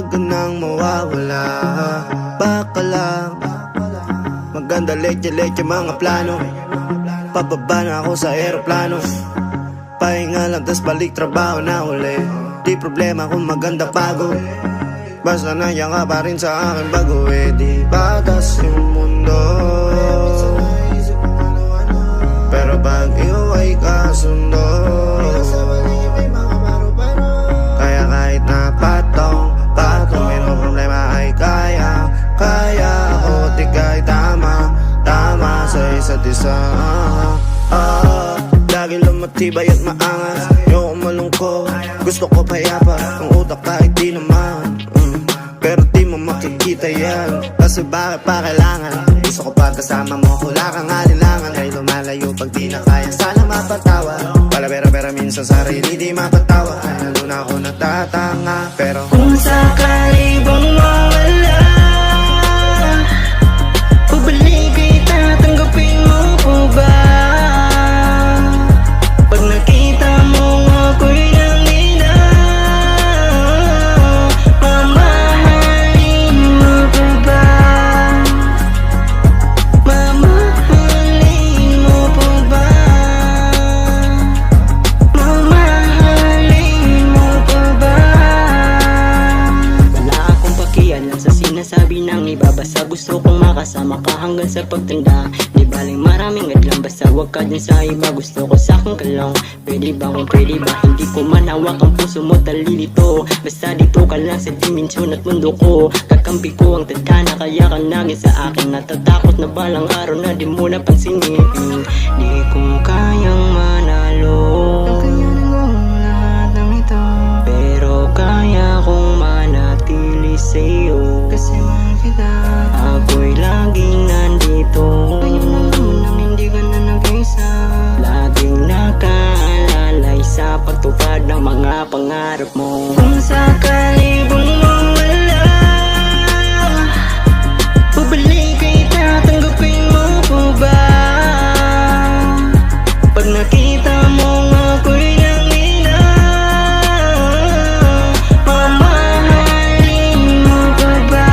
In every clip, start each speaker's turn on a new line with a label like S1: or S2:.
S1: Wag ka nang mawawala. Baka lang maganda leche-leche mga plano. Pababa na ako sa aeroplano. Pahinga lang tas balik trabaho na uli. Di problema kung maganda pagod. Basta nandiyan ka pa rin sa akin bago di patas yung mundo. Pero pag ikaw ay kasundo, kaya kahit na patong may mga problema ay kaya ako tigay tama sa isa't isa. Lagi lumatibay at maangas, ayoko malungkot, gusto ko payapa, ang utak kahit di naman. Pero di mo makikita yan, kasi bakit pa kailangan? Gusto ko pagkasama mo, wala kang alinlangan. Ay lumalayo pag di na kaya, sana mapatawa. Pala minsan sarili di mapatawa. Ay lalo na ako natatanga, pero
S2: kung sakali bang mawala, pabalik kita, tanggapin mo po ba? Pag nakita mo ako'y nangina, mamahalin mo po ba? Mamahalin mo po ba? Mamahalin mo po ba? Wala akong pakialam sa sinasabi ng iba, basta gusto kong makasama ka hanggang sa pagtanda. Di baling maraming adlang, basta wag ka dyan sa iba. Gusto ko sa akin ka lang, pwede ba kung pwede ba? Hindi ko manawak ang puso mo, talilito. Basta dito ka lang sa dimensyon at mundo ko. Kakampi ko ang tadhana, kaya ka naging sa akin. Natatakot na balang araw na di mo napansinin. Di ko kayang manalo, kakayanin ko lahat ng ito, pero kaya kong manatili sa'yo, kasi mahal kita. Ako'y laging nandito, ngayon lang naman nang hindi ka na nag-isa. Laging nakaalalay sa pagtupad ng mga pangarap mo. Kung sakali bang mawala, pabalik kita, tanggapin mo po ba? Pag nakita mo ako'y nangina, mamahalin mo pa ba?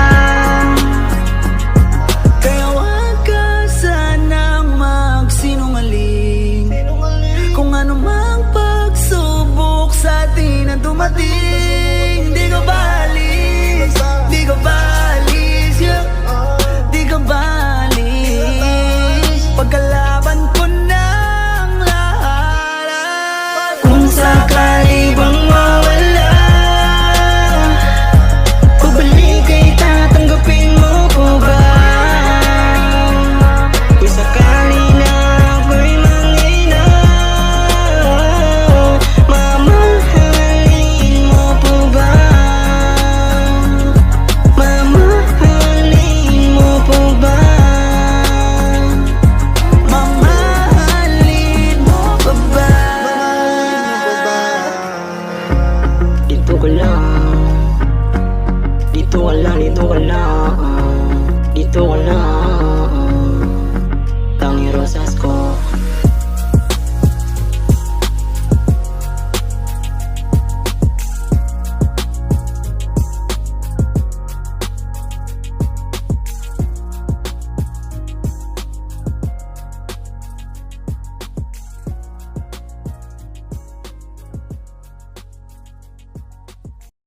S2: Kaya wag ka sanang magsinungaling, kung ano mang pagsubok sa atin ang dumating. Di ka balis, di ka balis, yeah. Di ka balis, pagkalaban ko ng lahat. Kung sakali bang mawala, pabalik kita, tanggapin mo po ba? Kung sakali na ako'y mangina, mamahalin mo po ba? Mamahalin mo po ba? Mamahalin mo pa ba? Dito ka lang, dito ka lang, dito ka lang.